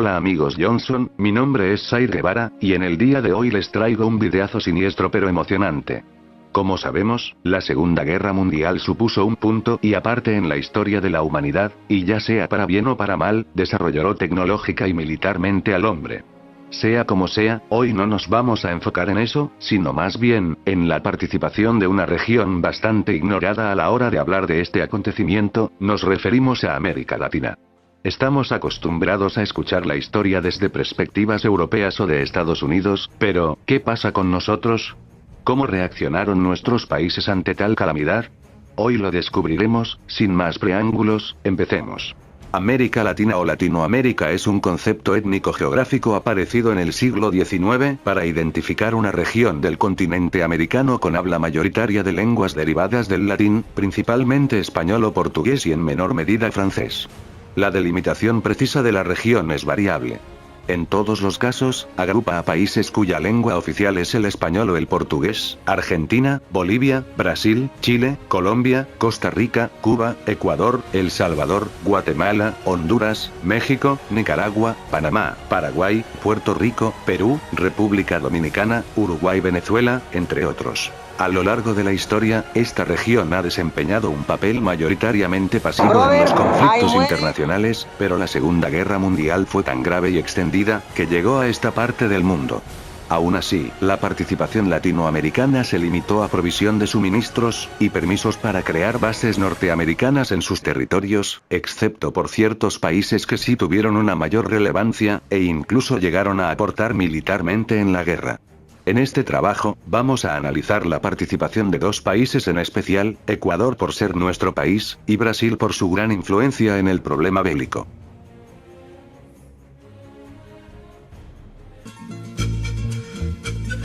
Hola amigos Johnson, mi nombre es Sair Guevara, y en el día de hoy les traigo un videazo siniestro pero emocionante. Como sabemos, la Segunda Guerra Mundial supuso un punto y aparte en la historia de la humanidad, y ya sea para bien o para mal, desarrolló tecnológica y militarmente al hombre. Sea como sea, hoy no nos vamos a enfocar en eso, sino más bien, en la participación de una región bastante ignorada a la hora de hablar de este acontecimiento, nos referimos a América Latina. Estamos acostumbrados a escuchar la historia desde perspectivas europeas o de Estados Unidos, pero, ¿qué pasa con nosotros? ¿Cómo reaccionaron nuestros países ante tal calamidad? Hoy lo descubriremos, sin más preámbulos, empecemos. América Latina o Latinoamérica es un concepto étnico-geográfico aparecido en el siglo XIX para identificar una región del continente americano con habla mayoritaria de lenguas derivadas del latín, principalmente español o portugués y en menor medida francés. La delimitación precisa de la región es variable. En todos los casos, agrupa a países cuya lengua oficial es el español o el portugués: Argentina, Bolivia, Brasil, Chile, Colombia, Costa Rica, Cuba, Ecuador, El Salvador, Guatemala, Honduras, México, Nicaragua, Panamá, Paraguay, Puerto Rico, Perú, República Dominicana, Uruguay, Venezuela, entre otros. A lo largo de la historia, esta región ha desempeñado un papel mayoritariamente pasivo en los conflictos internacionales, pero la Segunda Guerra Mundial fue tan grave y extendida, que llegó a esta parte del mundo. Aún así, la participación latinoamericana se limitó a provisión de suministros y permisos para crear bases norteamericanas en sus territorios, excepto por ciertos países que sí tuvieron una mayor relevancia, e incluso llegaron a aportar militarmente en la guerra. En este trabajo, vamos a analizar la participación de dos países en especial, Ecuador por ser nuestro país, y Brasil por su gran influencia en el problema bélico.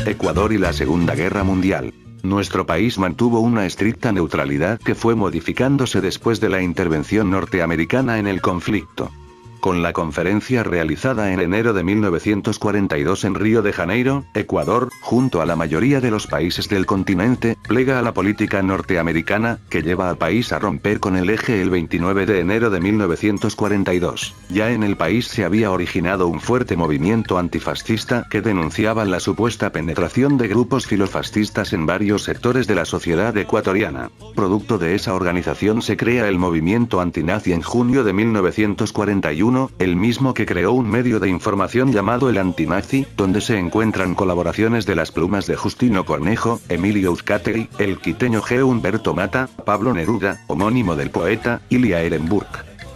Ecuador y la Segunda Guerra Mundial. Nuestro país mantuvo una estricta neutralidad que fue modificándose después de la intervención norteamericana en el conflicto. Con la conferencia realizada en enero de 1942 en Río de Janeiro, Ecuador, junto a la mayoría de los países del continente, plega a la política norteamericana, que lleva al país a romper con el eje el 29 de enero de 1942. Ya en el país se había originado un fuerte movimiento antifascista que denunciaba la supuesta penetración de grupos filofascistas en varios sectores de la sociedad ecuatoriana. Producto de esa organización se crea el movimiento antinazi en junio de 1941, el mismo que creó un medio de información llamado El Antinazi, donde se encuentran colaboraciones de las plumas de Justino Cornejo, Emilio Uzcategui, el quiteño G. Humberto Mata, Pablo Neruda, homónimo del poeta, Ilia Ehrenburg.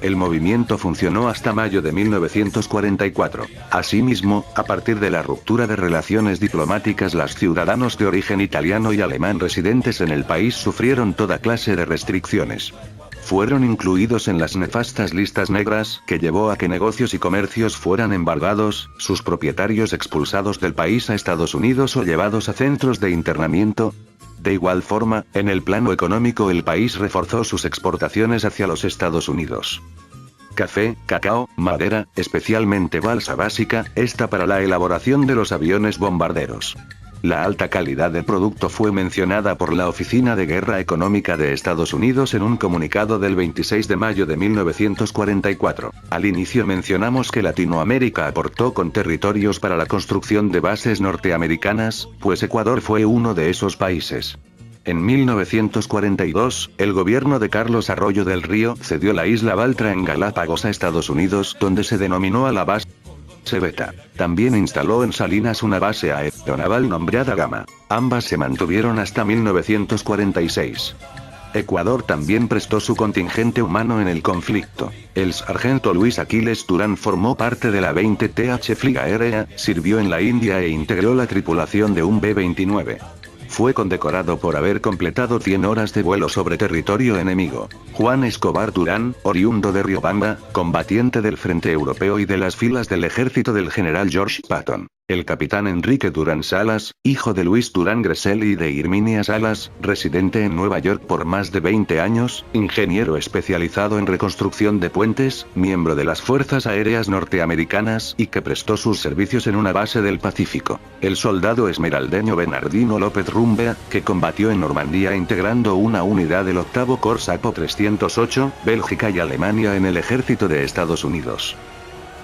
El movimiento funcionó hasta mayo de 1944. Asimismo, a partir de la ruptura de relaciones diplomáticas, los ciudadanos de origen italiano y alemán residentes en el país sufrieron toda clase de restricciones. Fueron incluidos en las nefastas listas negras, que llevó a que negocios y comercios fueran embargados, sus propietarios expulsados del país a Estados Unidos o llevados a centros de internamiento. De igual forma, en el plano económico el país reforzó sus exportaciones hacia los Estados Unidos. Café, cacao, madera, especialmente balsa básica, esta para la elaboración de los aviones bombarderos. La alta calidad del producto fue mencionada por la Oficina de Guerra Económica de Estados Unidos en un comunicado del 26 de mayo de 1944. Al inicio mencionamos que Latinoamérica aportó con territorios para la construcción de bases norteamericanas, pues Ecuador fue uno de esos países. En 1942, el gobierno de Carlos Arroyo del Río cedió la isla Baltra en Galápagos a Estados Unidos, donde se denominó a la base Beta. También instaló en Salinas una base aeronaval nombrada Gama. Ambas se mantuvieron hasta 1946. Ecuador también prestó su contingente humano en el conflicto. El sargento Luis Aquiles Durán formó parte de la 20th Fleet Aérea, sirvió en la India e integró la tripulación de un B-29. Fue condecorado por haber completado 100 horas de vuelo sobre territorio enemigo. Juan Escobar Durán, oriundo de Riobamba, combatiente del Frente Europeo y de las filas del ejército del general George Patton. El capitán Enrique Durán Salas, hijo de Luis Durán Gressel y de Irminia Salas, residente en Nueva York por más de 20 años, ingeniero especializado en reconstrucción de puentes, miembro de las Fuerzas Aéreas Norteamericanas y que prestó sus servicios en una base del Pacífico. El soldado esmeraldeño Bernardino López Rumbea, que combatió en Normandía integrando una unidad del 8º Corps Apo 308, Bélgica y Alemania en el ejército de Estados Unidos.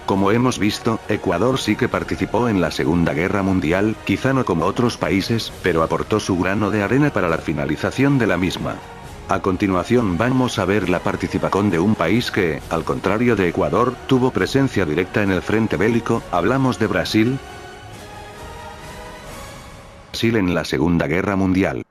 Como hemos visto, Ecuador sí que participó en la Segunda Guerra Mundial, quizá no como otros países, pero aportó su grano de arena para la finalización de la misma. A continuación vamos a ver la participación de un país que, al contrario de Ecuador, tuvo presencia directa en el frente bélico. Hablamos de Brasil. Brasil en la Segunda Guerra Mundial.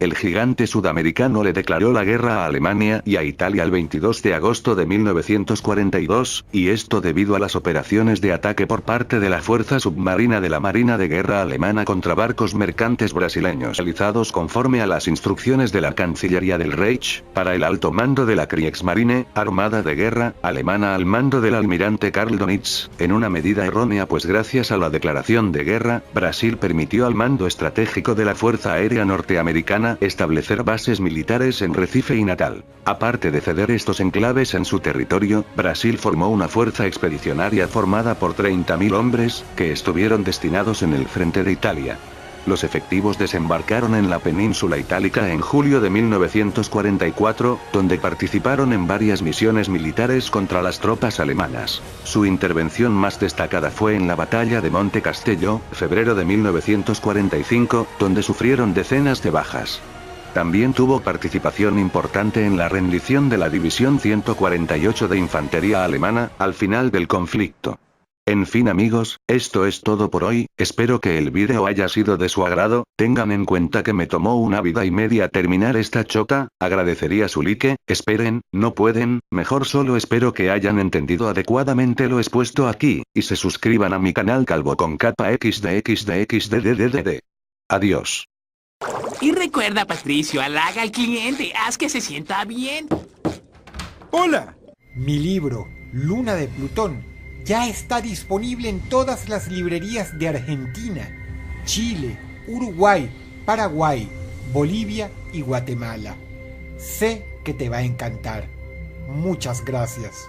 El gigante sudamericano le declaró la guerra a Alemania y a Italia el 22 de agosto de 1942, y esto debido a las operaciones de ataque por parte de la Fuerza Submarina de la Marina de Guerra alemana contra barcos mercantes brasileños realizados conforme a las instrucciones de la Cancillería del Reich, para el alto mando de la Kriegsmarine, Armada de Guerra, alemana al mando del almirante Karl Dönitz, en una medida errónea pues gracias a la declaración de guerra, Brasil permitió al mando estratégico de la Fuerza Aérea Norteamericana establecer bases militares en Recife y Natal. Aparte de ceder estos enclaves en su territorio, Brasil formó una fuerza expedicionaria formada por 30.000 hombres, que estuvieron destinados en el frente de Italia. Los efectivos desembarcaron en la península itálica en julio de 1944, donde participaron en varias misiones militares contra las tropas alemanas. Su intervención más destacada fue en la batalla de Monte Castello, febrero de 1945, donde sufrieron decenas de bajas. También tuvo participación importante en la rendición de la División 148 de Infantería Alemana, al final del conflicto. En fin amigos, esto es todo por hoy, espero que el vídeo haya sido de su agrado. Tengan en cuenta que me tomó una vida y media terminar esta chota, agradecería su like. Esperen, no pueden, mejor solo espero que hayan entendido adecuadamente lo expuesto aquí, y se suscriban a mi canal Calvo con Capa XDXDXDDDD. Adiós. Y recuerda, Patricio, halaga al cliente, haz que se sienta bien. ¡Hola! Mi libro, Luna de Plutón, ya está disponible en todas las librerías de Argentina, Chile, Uruguay, Paraguay, Bolivia y Guatemala. Sé que te va a encantar. Muchas gracias.